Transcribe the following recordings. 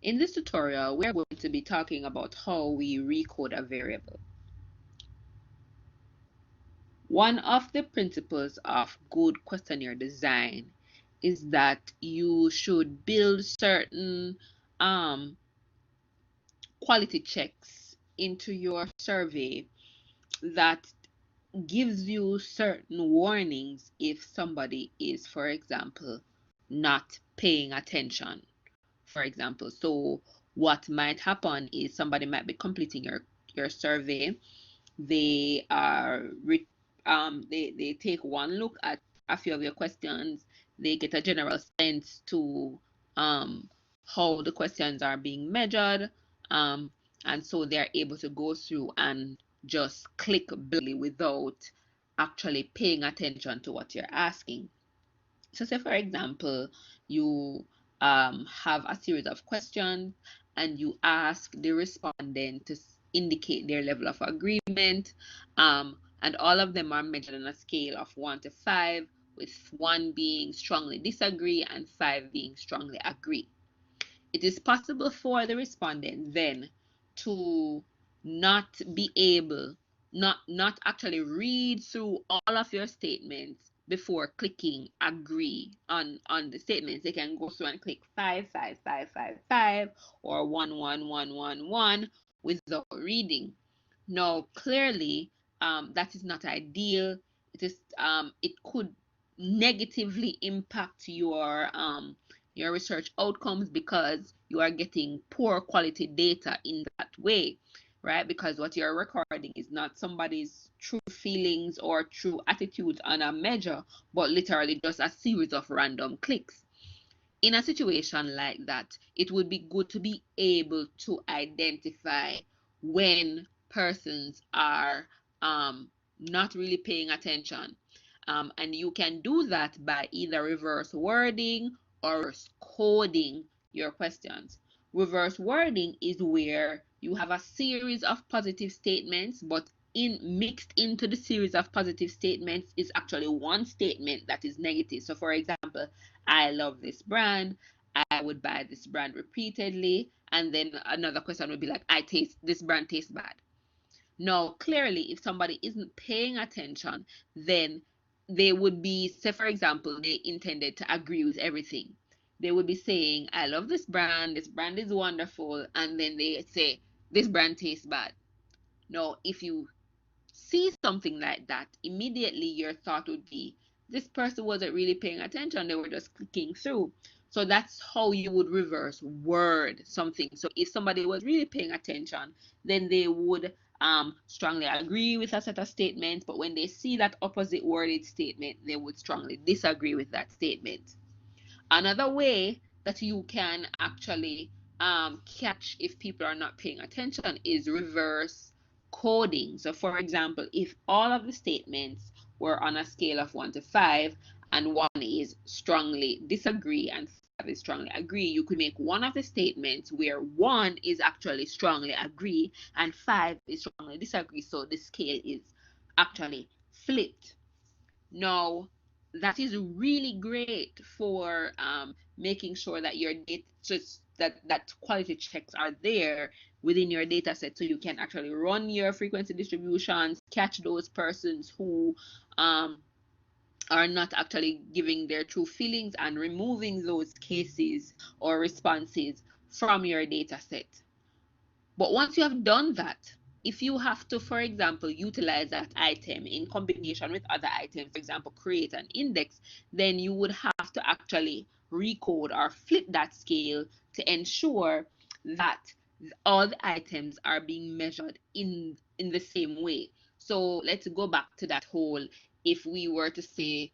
In this tutorial, we are going to be talking about how we recode a variable. One of the principles of good questionnaire design is that you should build certain quality checks into your survey that gives you certain warnings if somebody is, for example, not paying attention. For example, so what might happen is somebody might be completing your survey. They are they take one look at a few of your questions. They get a general sense to how the questions are being measured, um, and so they're able to go through and just click blindly without actually paying attention to what you're asking. So say for example, you have a series of questions and you ask the respondent to indicate their level of agreement, and all of them are measured on a scale of 1 to 5, with 1 being strongly disagree and 5 being strongly agree. It is possible for the respondent then to not be able, not actually read through all of your statements before clicking agree on the statements. They can go through and click 5, 5, 5, 5, 5 or 1, 1, 1, 1, 1 without reading. Now, clearly, that is not ideal. It could negatively impact your research outcomes because you are getting poor quality data in that way, right? Because what you're recording is not somebody's true feelings or true attitudes on a measure, but literally just a series of random clicks. In a situation like that, it would be good to be able to identify when persons are not really paying attention. And you can do that by either reverse wording or reverse coding your questions. Reverse wording is where you have a series of positive statements, but mixed into the series of positive statements is actually one statement that is negative. So for example, I love this brand, I would buy this brand repeatedly, and then another question would be like, this brand tastes bad. Now, clearly, if somebody isn't paying attention, then they would be, say, for example, they intended to agree with everything. They would be saying, I love this brand is wonderful, and then they say, this brand tastes bad. Now, if you see something like that, immediately your thought would be, this person wasn't really paying attention, they were just clicking through. So that's how you would reverse word something. So if somebody was really paying attention, then they would strongly agree with a set of statements, but when they see that opposite worded statement, they would strongly disagree with that statement. Another way that you can actually catch if people are not paying attention is reverse coding. So for example, if all of the statements were on a scale of 1 to 5 and 1 is strongly disagree and 5 is strongly agree, you could make one of the statements where 1 is actually strongly agree and 5 is strongly disagree, so the scale is actually flipped. Now, that is really great for making sure that your data, just that quality checks are there within your data set, so you can actually run your frequency distributions, catch those persons who are not actually giving their true feelings, and removing those cases or responses from your data set. But once you have done that, if you have to, for example, utilize that item in combination with other items, for example, create an index, then you would have to actually recode or flip that scale to ensure that all the items are being measured in the same way. So let's go back to that whole, if we were to say,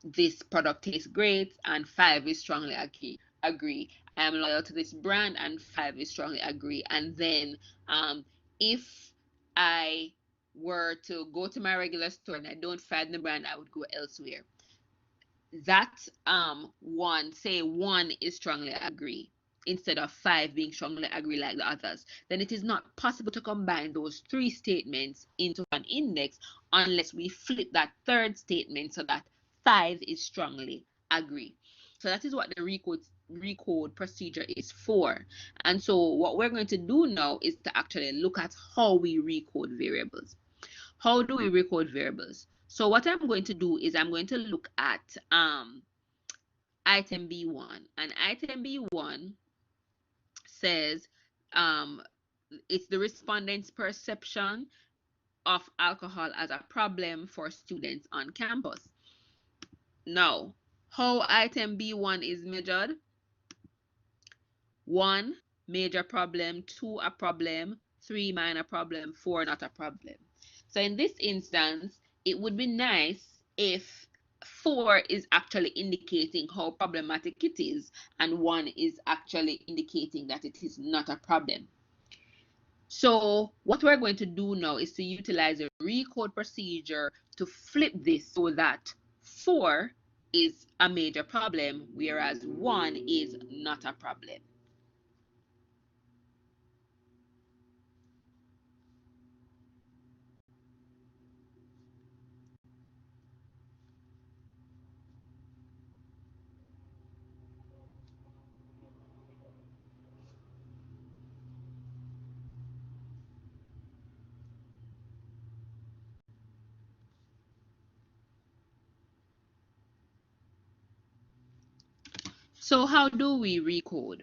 this product tastes great and 5 is strongly agree. I am loyal to this brand and 5 is strongly agree. And then if I were to go to my regular store and I don't find the brand, I would go elsewhere. That one is strongly agree instead of 5 being strongly agree like the others, then it is not possible to combine those 3 statements into an index unless we flip that third statement so that 5 is strongly agree. So that is what the recode recode procedure is for. And so what we're going to do now is to actually look at how we recode variables. How do we recode variables? So what I'm going to do is I'm going to look at item B1, and item B1 says it's the respondent's perception of alcohol as a problem for students on campus. Now, how item B1 is measured? 1, major problem, 2, a problem, 3, minor problem, 4, not a problem. So in this instance, it would be nice if 4 is actually indicating how problematic it is, and 1 is actually indicating that it is not a problem. So what we're going to do now is to utilize a recode procedure to flip this so that 4 is a major problem, whereas 1 is not a problem. So how do we recode?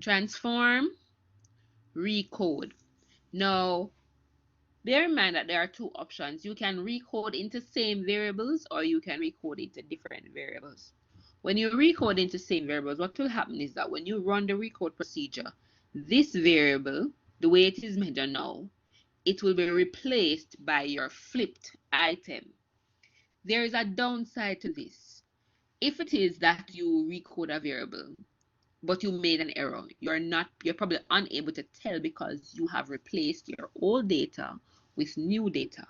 Transform, recode. Now, bear in mind that there are two options. You can recode into same variables, or you can recode into different variables. When you recode into same variables, what will happen is that when you run the recode procedure, this variable, the way it is measured now, it will be replaced by your flipped item. There is a downside to this. If it is that you recode a variable, but you made an error, you're probably unable to tell because you have replaced your old data with new data,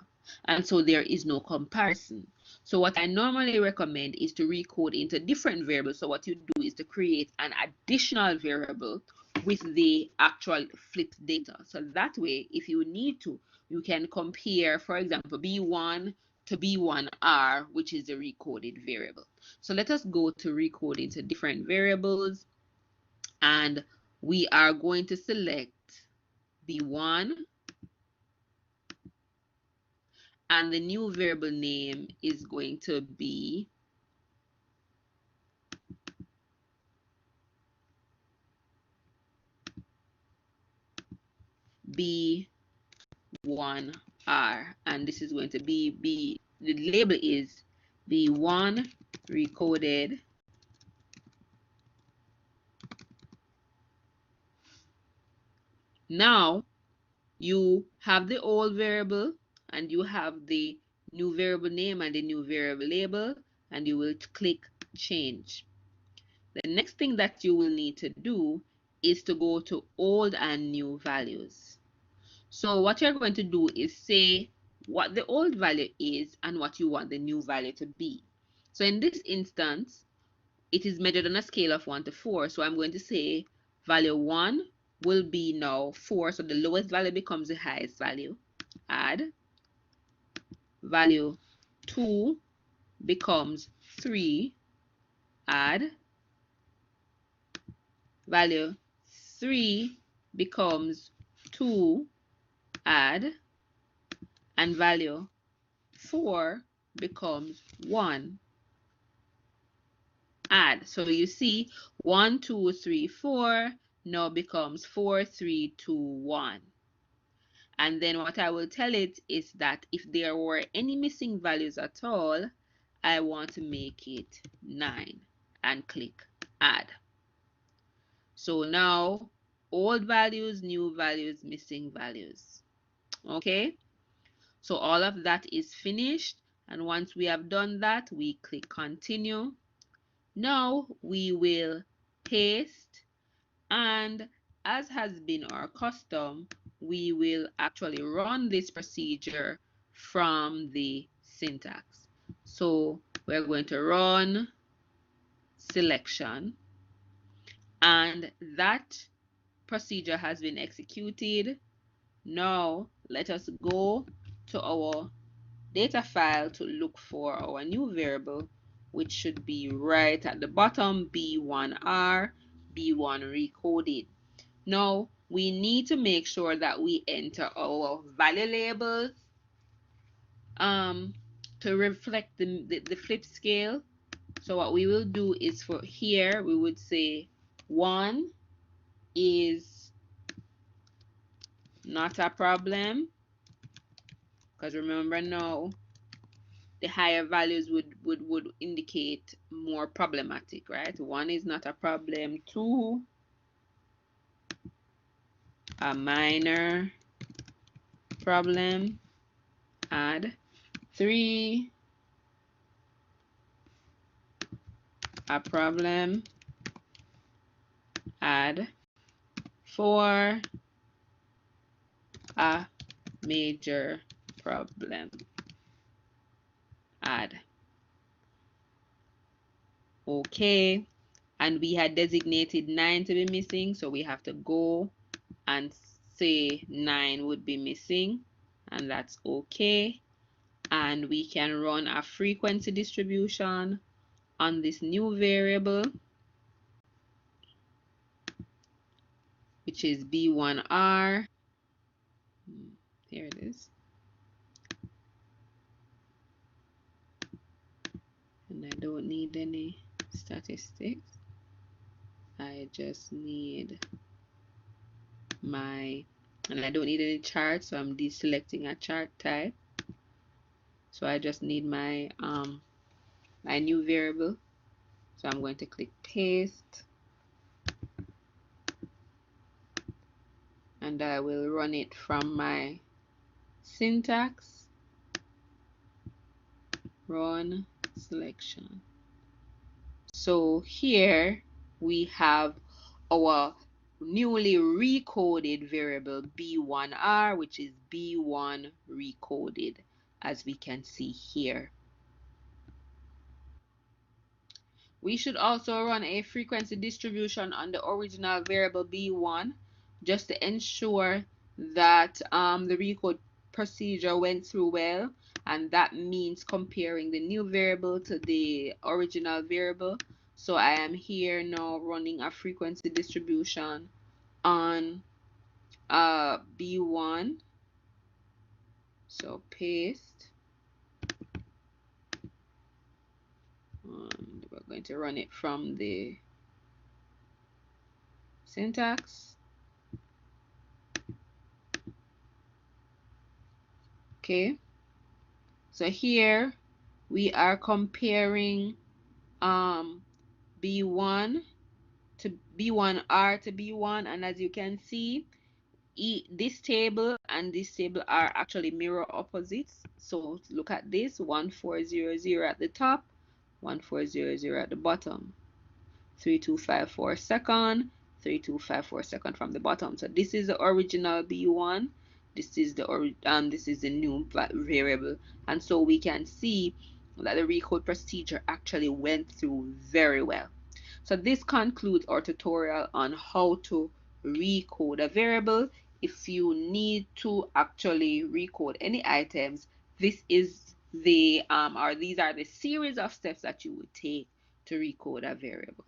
and so there is no comparison. So what I normally recommend is to recode into different variables. So what you do is to create an additional variable with the actual flipped data, so that way if you need to, you can compare, for example, B1 to B1R, which is the recoded variable. So let us go to recode into different variables, and we are going to select B1, and the new variable name is going to be B1R, and this is going to be the label is B1 recoded now. You have the old variable and you have the new variable name and the new variable label, and you will click change. The next thing that you will need to do is to go to old and new values. So what you're going to do is say what the old value is and what you want the new value to be. So in this instance, it is measured on a scale of 1 to 4. So I'm going to say value 1 will be now 4. So the lowest value becomes the highest value. Add. Value 2 becomes 3. Add. Value 3 becomes 2. Add. And value 4 becomes 1. Add. So you see 1, 2, 3, 4 now becomes 4, 3, 2, 1. And then what I will tell it is that if there were any missing values at all, I want to make it 9 and click add. So now old values, new values, missing values. Okay, so all of that is finished, and once we have done that, we click continue. Now we will paste, and as has been our custom, we will actually run this procedure from the syntax. So we're going to run selection, and that procedure has been executed. Now let us go to our data file to look for our new variable, which should be right at the bottom, B1R, B1 recoded. Now, we need to make sure that we enter our value labels to reflect the flip scale. So what we will do is, for here, we would say 1 is not a problem, because remember now, the higher values would indicate more problematic, right? 1 is not a problem, 2 a minor problem, add 3 a problem, add 4 a major problem, add. Okay, and we had designated 9 to be missing, so we have to go and say 9 would be missing, and that's okay. And we can run a frequency distribution on this new variable, which is B1R. Here it is. And I don't need any statistics. I just need my, and I don't need any chart, so I'm deselecting a chart type. So I just need my my new variable. So I'm going to click paste, and I will run it from my syntax, run selection. So here we have our newly recoded variable B1R, which is B1 recoded, as we can see here. We should also run a frequency distribution on the original variable B1 just to ensure that the recode procedure went through well, and that means comparing the new variable to the original variable. So I am here now running a frequency distribution on B1. So paste, and we're going to run it from the syntax. Okay, so here we are comparing B1 to B1R to B1, and as you can see, this table and this table are actually mirror opposites. So look at this, 1400 at the top, 1400 at the bottom, 3254 second, 3254 second from the bottom. So this is the original B1, this is the new variable, and so we can see that the recode procedure actually went through very well. So this concludes our tutorial on how to recode a variable. If you need to actually recode any items, this is the or these are the series of steps that you would take to recode a variable.